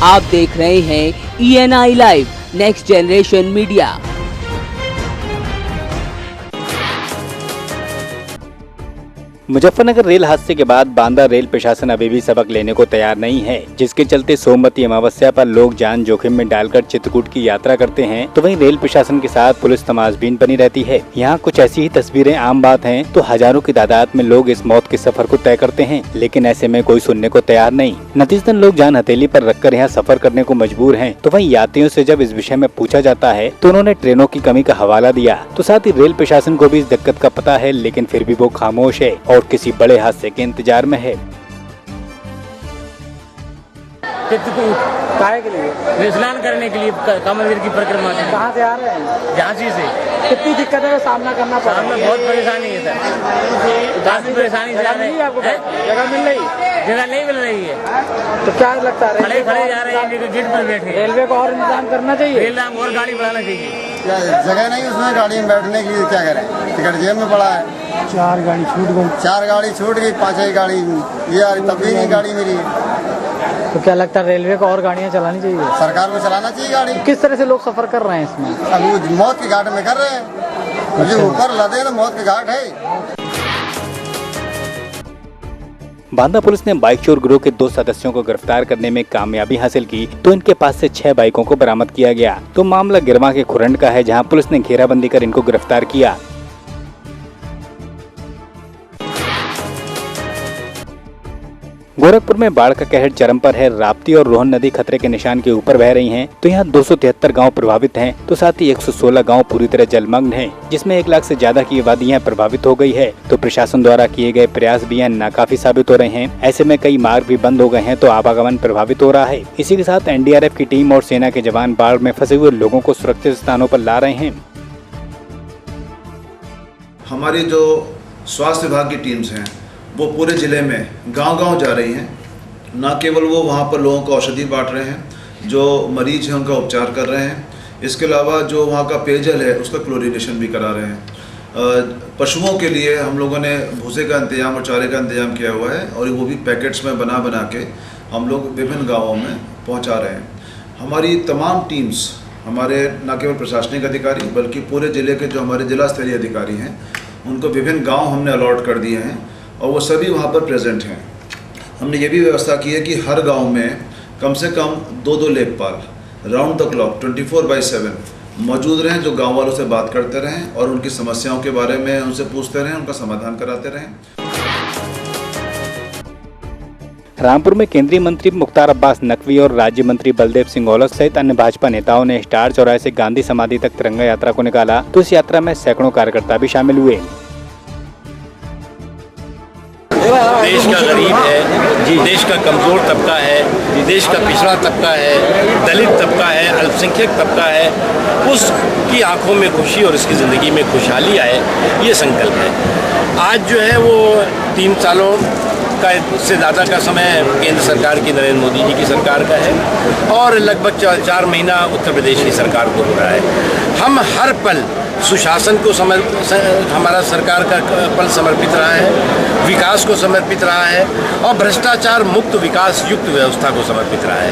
आप देख रहे हैं ENI live next generation media. Muzaffarnagar rail हादसे के बाद बांदा रेल प्रशासन अभी भी सबक लेने को तैयार नहीं है, जिसके चलते सोमवती अमावस्या पर लोग जान जोखिम में डालकर चित्रकूट की यात्रा करते हैं, तो वहीं रेल प्रशासन के साथ पुलिस तमाशबीन बनी रहती है। यहाँ कुछ ऐसी ही तस्वीरें आम बात हैं, तो हजारों की तादाद में लोग इस मौत के सफर को तय करते हैं, लेकिन ऐसे में कोई सुनने को तैयार नहीं। नतीजतन लोग जान हथेली पर रखकर यहाँ सफर करने को मजबूर हैं। तो वहीं यात्रियों से जब इस विषय में पूछा जाता है तो उन्होंने ट्रेनों की कमी का हवाला दिया। तो साथ ही रेल प्रशासन को भी इस दिक्कत का पता है, लेकिन फिर भी वो खामोश है और किसी बड़े हादसे के इंतजार में है। काहे के लिए? स्नान करने के लिए कामनवीर की परिक्रमा से। कहाँ से आ रहे हैं? झांसी से। कितनी दिक्कतों का सामना करना पड़ रहा है? बहुत परेशानी है सर, काफी परेशानी से आ रही है। आपको जगह मिल रही? जगह नहीं मिल रही है, तो क्या लगता है? खड़े खड़े जा रहे हैं, गेट पर बैठे। रेलवे को और इंतजाम करना चाहिए, रेलवे और गाड़ी बढ़ाना चाहिए। जगह नहीं उसमें गाड़ी में बैठने की, क्या करें? टिकट जेब में पड़ा है। 4 गाड़ी छूट गई। 4 गाड़ी छूट गई, 5 गाड़ी ये आ रही, तब भी नहीं गाड़ी मिली। तो क्या लगता है रेलवे को और गाड़ियाँ चलानी चाहिए? सरकार को चलाना चाहिए गाड़ी। किस तरह से लोग सफर कर रहे हैं इसमें? अभी मौत के घाट में कर रहे हैं, अभी ऊपर लदे तो मौत के घाट है। बांदा पुलिस ने बाइक चोर गिरोह के 2 सदस्यों को गिरफ्तार करने में कामयाबी हासिल की, तो इनके पास से 6 बाइकों को बरामद किया गया। तो मामला गिरमा के खुरंड का है, जहां पुलिस ने घेराबंदी कर इनको गिरफ्तार किया। गोरखपुर में बाढ़ का कहर चरम पर है। राप्ती और रोहन नदी खतरे के निशान के ऊपर बह रही हैं, तो यहाँ 273 गांव प्रभावित हैं, तो साथ ही 116 गांव पूरी तरह जलमग्न हैं, जिसमें 1 लाख से ज्यादा की आबादी यहाँ प्रभावित हो गई है। तो प्रशासन द्वारा किए गए प्रयास भी यहाँ नाकाफी साबित हो रहे हैं। ऐसे में कई मार्ग भी बंद हो गए हैं, तो आवागमन प्रभावित हो रहा है। इसी के साथ NDRF की टीम और सेना के जवान बाढ़ में फंसे हुए लोगों को सुरक्षित स्थानों पर ला रहे हैं। हमारी जो स्वास्थ्य विभाग की टीम्स हैं वो पूरे ज़िले में गांव-गांव जा रही हैं। न केवल वो वहाँ पर लोगों को औषधि बांट रहे हैं, जो मरीज हैं उनका उपचार कर रहे हैं, इसके अलावा जो वहाँ का पेयजल है उसका क्लोरीनेशन भी करा रहे हैं। पशुओं के लिए हम लोगों ने भूसे का इंतजाम और चारे का इंतजाम किया हुआ है, और वो भी पैकेट्स में बना के हम लोग विभिन्न गाँवों में पहुँचा रहे हैं। हमारी तमाम टीम्स, हमारे न केवल प्रशासनिक अधिकारी बल्कि पूरे ज़िले के जो हमारे जिला स्तरीय अधिकारी हैं, उनको विभिन्न गाँव हमने अलॉट कर दिए हैं, और वो सभी वहाँ पर प्रेजेंट हैं। हमने ये भी व्यवस्था की है कि हर गांव में कम से कम 2-2 लेखपाल राउंड द क्लॉक 24/7 मौजूद रहें, जो गांव वालों से बात करते रहें और उनकी समस्याओं के बारे में उनसे पूछते रहें, उनका समाधान कराते रहें। रामपुर में केंद्रीय मंत्री मुख्तार अब्बास नकवी और राज्य मंत्री बलदेव सिंह औलख सहित अन्य भाजपा नेताओं ने स्टार चौराहे से गांधी समाधि तक तिरंगा यात्रा को निकाला, तो इस यात्रा में सैकड़ों कार्यकर्ता भी शामिल हुए। देश का गरीब है, देश का कमज़ोर तबका है, देश का पिछड़ा तबका है, दलित तबका है, अल्पसंख्यक तबका है, उसकी आंखों में खुशी और उसकी ज़िंदगी में खुशहाली आए, ये संकल्प है। आज जो है वो 3 सालों का से ज़्यादा का समय केंद्र सरकार की, नरेंद्र मोदी जी की सरकार का है, और लगभग 4 महीना उत्तर प्रदेश की सरकार को हो रहा है। हम हर पल सुशासन को हमारा सरकार का पल समर्पित रहा है, विकास को समर्पित रहा है, और भ्रष्टाचार मुक्त विकास युक्त व्यवस्था को समर्पित रहा है।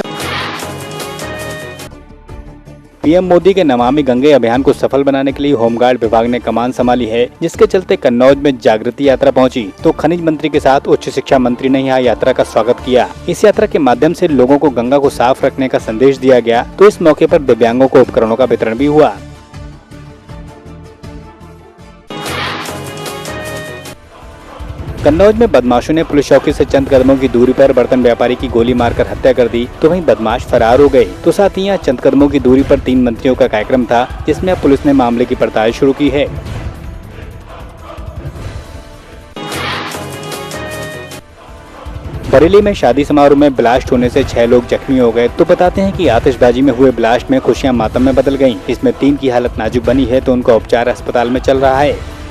पीएम मोदी के नमामि गंगे अभियान को सफल बनाने के लिए होमगार्ड विभाग ने कमान संभाली है, जिसके चलते कन्नौज में जागृति यात्रा पहुंची, तो खनिज मंत्री के साथ उच्च शिक्षा मंत्री ने यहाँ यात्रा का स्वागत किया। इस यात्रा के माध्यम से लोगों को गंगा को साफ रखने का संदेश दिया गया, तो इस मौके पर दिव्यांगों को उपकरणों का वितरण भी हुआ। कन्नौज में बदमाशों ने पुलिस चौकी से चंद कदमों की दूरी पर बर्तन व्यापारी की गोली मारकर हत्या कर दी, तो वहीं बदमाश फरार हो गए। तो साथ ही यहाँ चंद कदमों की दूरी पर 3 मंत्रियों का कार्यक्रम था, जिसमें अब पुलिस ने मामले की पड़ताल शुरू की है। बरेली में शादी समारोह में ब्लास्ट होने से 6 लोग जख्मी हो गए, तो बताते हैं कि आतिशबाजी में हुए ब्लास्ट में खुशियां मातम में बदल गईं। इसमें 3 की हालत नाजुक बनी है, तो उनका उपचार अस्पताल में चल रहा है।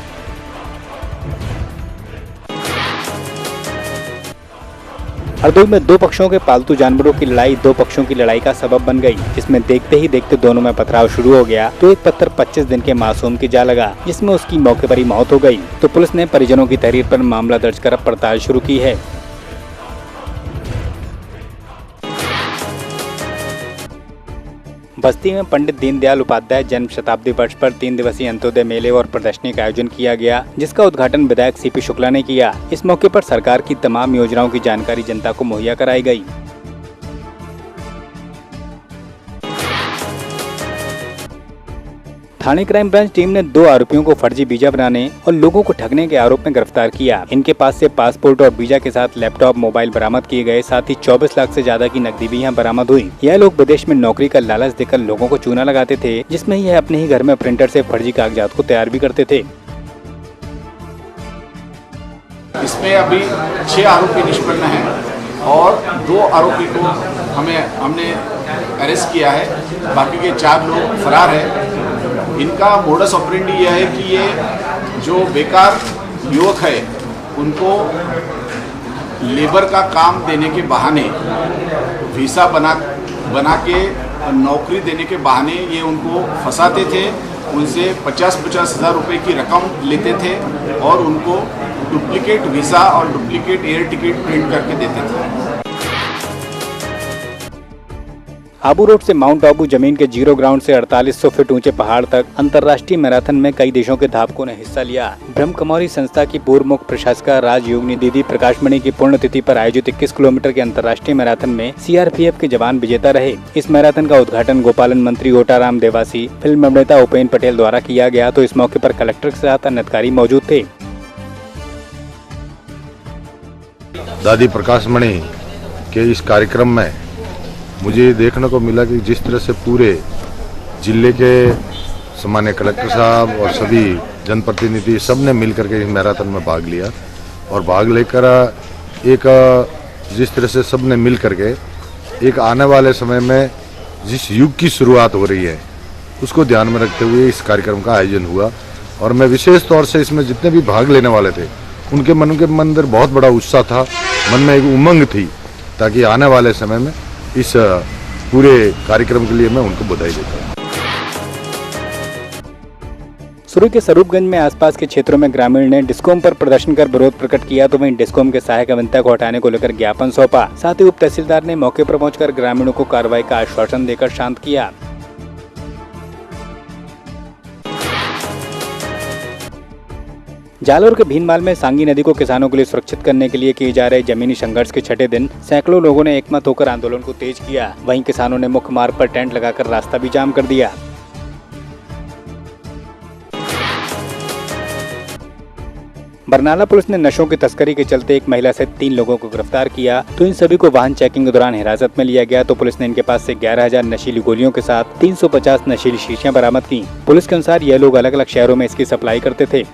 हरदोई में 2 पक्षों के पालतू जानवरों की लड़ाई 2 पक्षों की लड़ाई का सबब बन गई, जिसमें देखते ही देखते दोनों में पथराव शुरू हो गया, तो एक पत्थर 25 दिन के मासूम की जा लगा, जिसमें उसकी मौके पर ही मौत हो गई। तो पुलिस ने परिजनों की तहरीर पर मामला दर्ज कर पड़ताल शुरू की है। बस्ती में पंडित दीनदयाल उपाध्याय जन्म शताब्दी वर्ष पर 3 दिवसीय अंत्योदय मेले और प्रदर्शनी का आयोजन किया गया, जिसका उद्घाटन विधायक सीपी शुक्ला ने किया। इस मौके पर सरकार की तमाम योजनाओं की जानकारी जनता को मुहैया कराई गई। थाने क्राइम ब्रांच टीम ने 2 आरोपियों को फर्जी वीजा बनाने और लोगों को ठगने के आरोप में गिरफ्तार किया। इनके पास से पासपोर्ट और वीजा के साथ लैपटॉप, मोबाइल बरामद किए गए। साथ ही 24 लाख से ज्यादा की नकदी भी यहाँ बरामद हुई। यह लोग विदेश में नौकरी का लालच देकर लोगों को चूना लगाते थे, जिसमें यह अपने ही घर में प्रिंटर से फर्जी कागजात को तैयार भी करते थे। इसमें अभी 6 आरोपी निष्पन्न हैं और 2 आरोपी को हमने अरेस्ट किया है। बाकी के 4 लोग फरार हैं। इनका मोडस ऑपरेंडी यह है कि ये जो बेकार युवक है उनको लेबर का काम देने के बहाने, वीसा बना के नौकरी देने के बहाने ये उनको फंसाते थे। उनसे 50-50 हज़ार रुपये की रकम लेते थे और उनको डुप्लीकेट वीसा और डुप्लीकेट एयर टिकट प्रिंट करके देते थे। आबू रोड से माउंट आबू जमीन के 0 ग्राउंड से 4800 फीट ऊंचे पहाड़ तक अंतर्राष्ट्रीय मैराथन में कई देशों के धावकों ने हिस्सा लिया। ब्रह्मकुमारी संस्था की पूर्व मुख्य प्रशासिका राजयोगिनी दीदी प्रकाशमणि की पुण्यतिथि पर आयोजित 21 किलोमीटर के अंतर्राष्ट्रीय मैराथन में सीआरपीएफ के जवान विजेता रहे। इस मैराथन का उद्घाटन गोपालन मंत्री ओटाराम देवासी, फिल्म अभिनेता उपेन पटेल द्वारा किया गया, तो इस मौके पर कलेक्टर के साथ अन्य अधिकारी मौजूद थे। दादी प्रकाशमणि के इस कार्यक्रम में मुझे देखने को मिला कि जिस तरह से पूरे जिले के सामान्य कलेक्टर साहब और सभी जनप्रतिनिधि सब ने मिलकर के इस मैराथन में भाग लिया और भाग लेकर एक जिस तरह से सब ने मिल करके एक आने वाले समय में जिस युग की शुरुआत हो रही है उसको ध्यान में रखते हुए इस कार्यक्रम का आयोजन हुआ। और मैं विशेष तौर से इसमें जितने भी भाग लेने वाले थे उनके मन के अंदर बहुत बड़ा उत्साह था, मन में एक उमंग थी, ताकि आने वाले समय में इस पूरे कार्यक्रम के लिए मैं उनको बधाई देता हूँ। सुरई के स्वरूपगंज में आसपास के क्षेत्रों में ग्रामीण ने डिस्कॉम पर प्रदर्शन कर विरोध प्रकट किया, तो वहीं डिस्कॉम के सहायक अभियंता को हटाने को लेकर ज्ञापन सौंपा। साथ ही उप तहसीलदार ने मौके पर पहुंचकर ग्रामीणों को कार्रवाई का आश्वासन देकर शांत किया। जालौर के भीनमाल में सांगी नदी को किसानों के लिए सुरक्षित करने के लिए किए जा रहे जमीनी संघर्ष के 6ठे दिन सैकड़ों लोगों ने एकमत होकर आंदोलन को तेज किया। वहीं किसानों ने मुख्य मार्ग पर टेंट लगाकर रास्ता भी जाम कर दिया। बरनाला पुलिस ने नशों की तस्करी के चलते एक महिला से 3 लोगों को गिरफ्तार किया, तो इन सभी को वाहन चेकिंग के दौरान हिरासत में लिया गया। तो पुलिस ने इनके पास से 11,000 नशीली गोलियों के साथ 350 नशीली शीशियां बरामद की। पुलिस के अनुसार यह लोग अलग अलग शहरों में इसकी सप्लाई करते थे।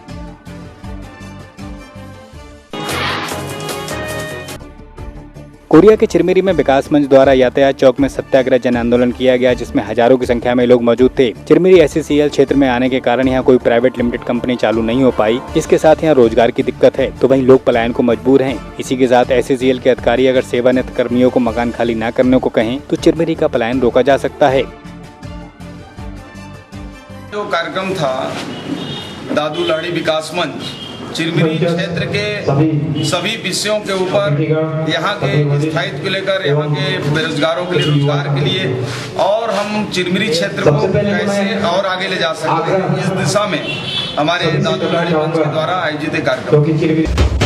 कोरिया के चिरमिरी में विकास मंच द्वारा यातायात चौक में सत्याग्रह जन आंदोलन किया गया, जिसमें हजारों की संख्या में लोग मौजूद थे। चिरमिरी SCCL क्षेत्र में आने के कारण यहाँ कोई प्राइवेट लिमिटेड कंपनी चालू नहीं हो पाई, इसके साथ यहाँ रोजगार की दिक्कत है, तो वहीं लोग पलायन को मजबूर हैं। इसी के साथ SCCL के अधिकारी अगर सेवानिवृत्त कर्मियों को मकान खाली न करने को कहें तो चिरमिरी का पलायन रोका जा सकता है। जो कार्यक्रम था दादू लाड़ी विकास मंच चिरमिरी क्षेत्र के सभी विषयों के ऊपर, यहाँ के स्थायित्व को लेकर, यहाँ के बेरोजगारों के लिए रोजगार के लिए, और हम चिरमिरी क्षेत्र को कैसे और आगे ले जा सकते हैं, इस दिशा में हमारे दादू लाड़ी मंच के द्वारा आयोजित कार्यक्रम।